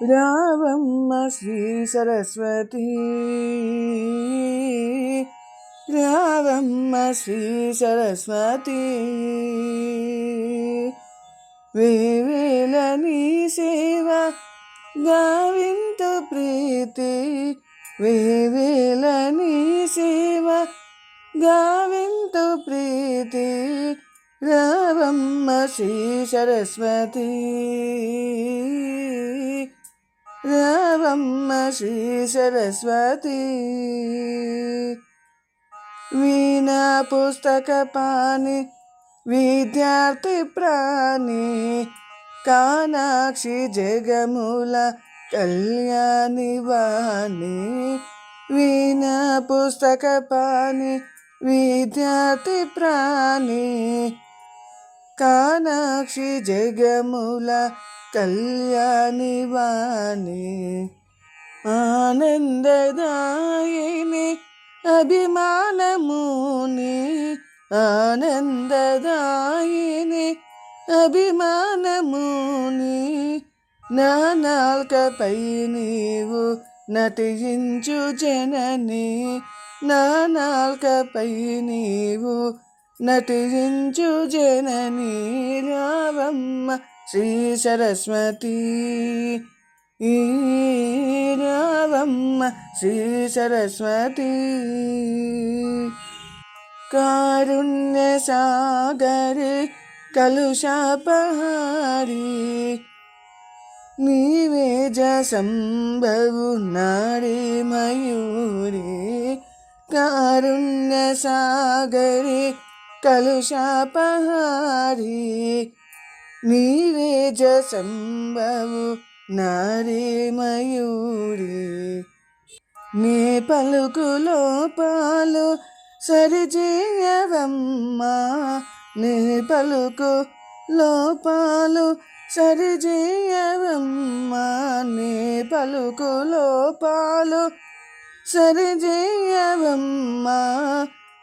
రావమ్మ శ్రీ సరస్వతి, రావమ్మ శ్రీ సరస్వతి, వేవేల నీ సేవ గావింత ప్రీతి, వేవేల నీ సేవ గావింత ప్రీతి, రావమ్మ శ్రీ సరస్వతి, రావమ్మ శ్రీ సరస్వతి, వీణా పుస్తక పాని విద్యార్థి ప్రాణి, కానాక్షి జగముల కళ్యాణి వాణి, వీణా పుస్తక పాని విద్యార్థి ప్రాణి, కానాక్షి జగముల కళ్యాణి వాణి, ఆనందదాయిని అభిమానముని, ఆనందదాయిని అభిమానముని, నా నాల్కపై నీవు నటించు జనని, నా నాల్కపై నీవు నటించు జనని, రావమ్మ శ్రీ సరస్వతి, రావమ్మ శ్రీ సరస్వతి, కారుణ్య సాగరి కలుషాపహారి, నీవేజ సంభవు నారీ మయూరి, కారుణ్య సాగరి కలుషాపహారి, నీవేజ సంభవు నారీ మయూరి, నీ పలుకు లోపాలు సరిచేయవమ్మా, నీ పలుకు లోపాలు సరిచేయవమ్మా, నీ పలుకు లోపాలు సరిచేయవమ్మా,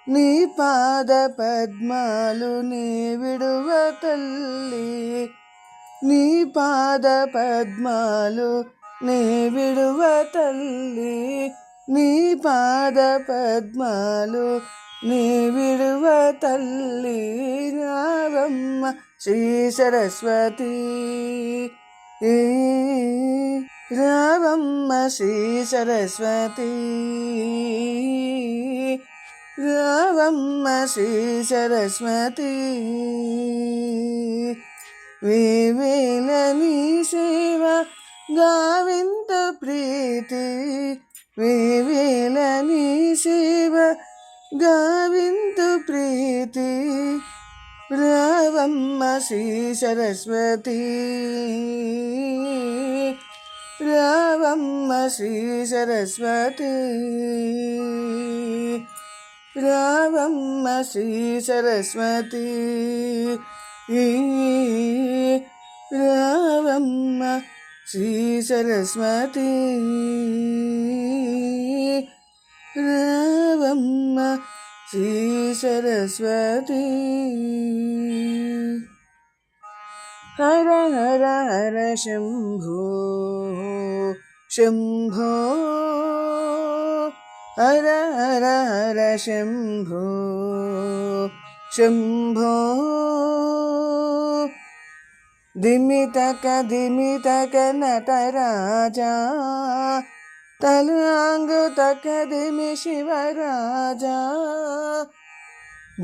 నీ పాద పద్మాలు నీ విడువ తల్లి, నీ పాద పద్మాలు నీ విడువ తల్లి, నీ పాద పద్మాలు నీ విడువ తల్లి, రావమ్మ శ్రీ సరస్వతి, రావమ్మ శ్రీ సరస్వతి, రావమ్మ శ్రీ సరస్వతి, వేవేల నీ సేవ గావింత ప్రీతి, వేవేల నీ సేవ గావింత ప్రీతి, రావమ్మ శ్రీ సరస్వతి, రావమ్మ శ్రీ సరస్వతి, రావమ్మ శ్రీ సరస్వతి, రావమ్మ శ్రీ సరస్వతి, రావమ్మ శ్రీ సరస్వతి. హర హర హర శంభో శంభో, హర హర హర శంభో శంభో, దిమితక దిమితక నటరాజా, తలాంగు తక దిమి శివరాజా,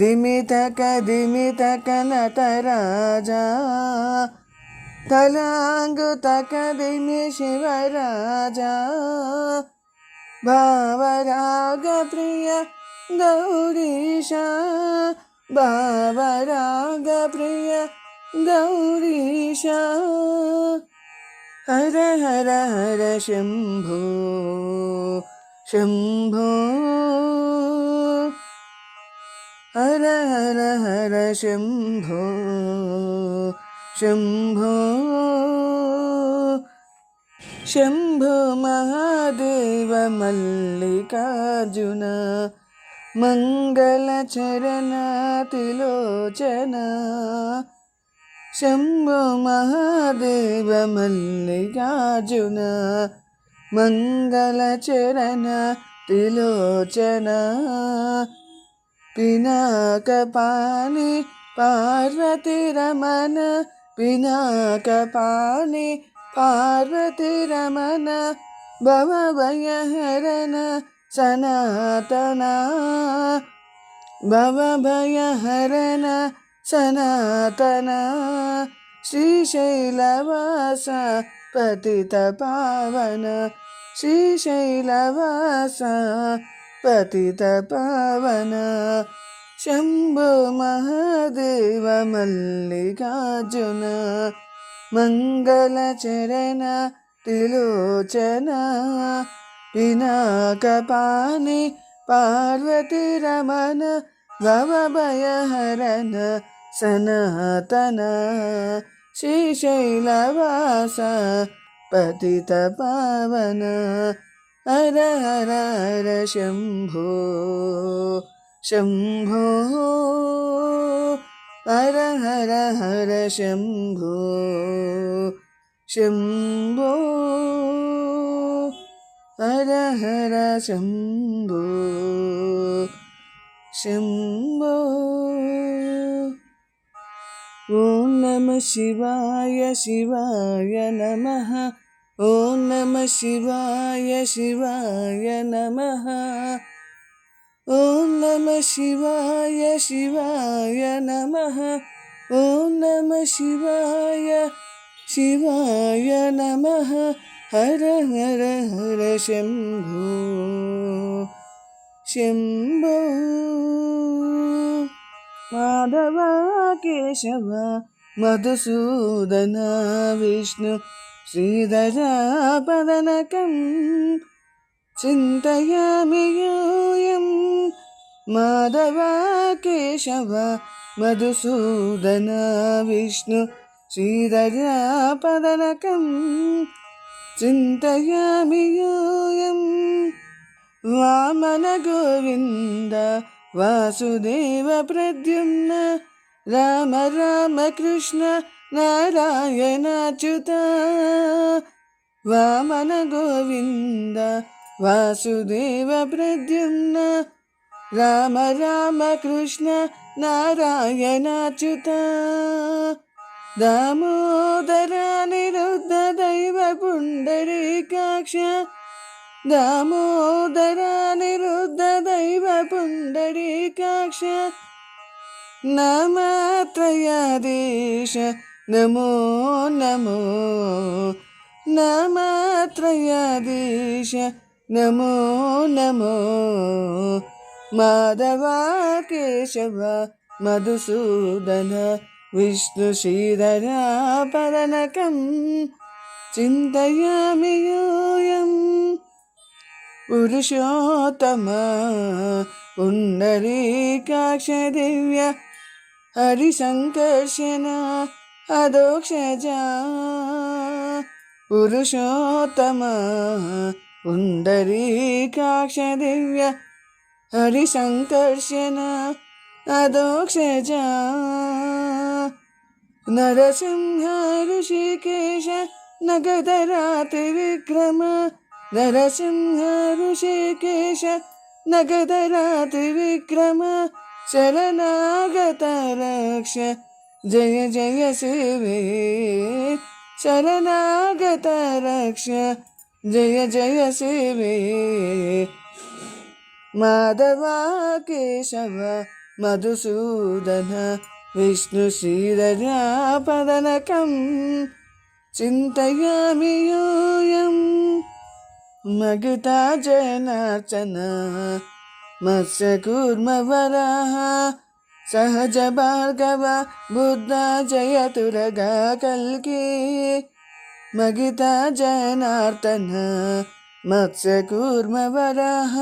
దిమితక దిమితక నటరాజా, తలాంగు తక దిమి శివరాజా, భావరాగ ప్రియ గౌరీశ, భావరాగ ప్రియ గౌరీశ, హర హర హర శంభో శంభో, హర హర హర శంభో శంభో, శంభో మహాదేవ మల్లికార్జున, మంగళ చరణ తిలోచన, శంభో మహాదేవ మల్లికార్జున మంగళచరణ త్రిలోచన పినాకపాణి పార్వతీరమణ పినాకపాణి పార్వతీరమణ భవభయహరణ సనాతన భవభయహరణ సనాతన శ్రీశైలవాస పతిత పావన శ్రీశైలవాస పతిత పావన శంభో మహాదేవ మల్లికార్జున మంగళచరణ త్రిలోచన పినాకపాణి పార్వతీరమణ భవభయహరణ సనాతన శ్రీశైలవాస పతిత పావన హర హర హర శంభో శంభో హర హర హర శంభో శంభో హర హర శంభో శంభో ఓం నమః శివాయ శివాయ నమః ఓం నమః శివాయ శివాయ నమః ఓం నమః శివాయ శివాయ నమః ఓం నమః శివాయ శివాయ నమః హర హర హర శంభో శంభో మాధవ కేశవ మధుసూదన విష్ణు శ్రీధర పదనకం చింతయామి యూయం మాధవ కేశవ మధుసూదన విష్ణు శ్రీధర పదనకం చింతయామి యూయం వామన గోవింద వాసుదేవ ప్రద్యుమ్న రామ రామ కృష్ణ నారాయణాచ్యుత వామన గోవింద వాసుదేవ ప్రద్యుమ్న రామ రామ కృష్ణ నారాయణాచ్యుత దామోదర నిరుద్ధ దైవ పుండరీకాక్ష దామోదర నిరుద్ధ దైవ పుండరీకాక్ష నామత్రయాధీశ నమో నమో నామత్రయాధీశ నమో నమో మాధవ కేశవ మధుసూదన విష్ణు శ్రీధర పదనకం చింతయామి యూయం పురుషోత్తమ పుండరీకాక్ష దివ్య హరిసంకర్షణ అదోక్షజ పురుషోత్తమ పుండరీకాక్ష దివ్య హరిసంకర్షణ అదోక్షజ నరసింహ ఋషికేశ నగధరాతి విక్రమ నరసింహ ఋషికేశ నగధరాతి విక్రమ శరణాగత రక్ష జయ జయ శివే శరణాగత రక్ష జయ జయ శివే మాధవ కేశవ మధుసూదన విష్ణు శ్రీధర పదనకం చింతయామి యూయం మగతా జనార్చన మత్స్యకూర్మ వరాహ సహజ భార్గవ బుద్ధ జయతురగా కల్కి మగితా జనార్దన మత్స్యకూర్మ వరాహ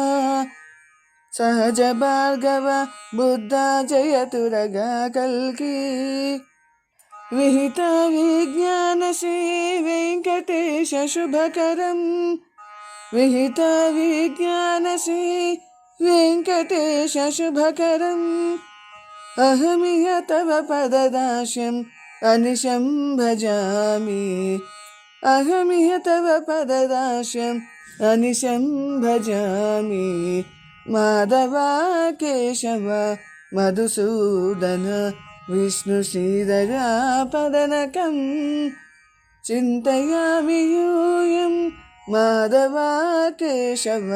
సహజ భార్గవ బుద్ధ జయతురగా కల్కి విహిత విజ్ఞాన శ్రీ వెంకటేశ శుభకరం విహిత విజ్ఞాన శ్రీ వెంకటేశ శుభకరం అహమిహ తవ పదదాస్యం अनिशं भजामि अहमिह तव पददास्यम् अनिशं भजामि माधवा केशव मधुसूदन विष्णुश्रीधरा पदनकं चिन्तयामि यूयं माधवा केशव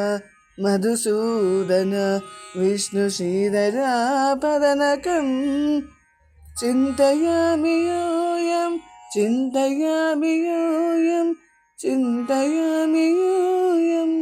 मधुसूदन विष्णुश्रीधरा पदनकं चिन्तयामि यूयं चिन्तयामि यूयं चिन्तयामि यूयम्.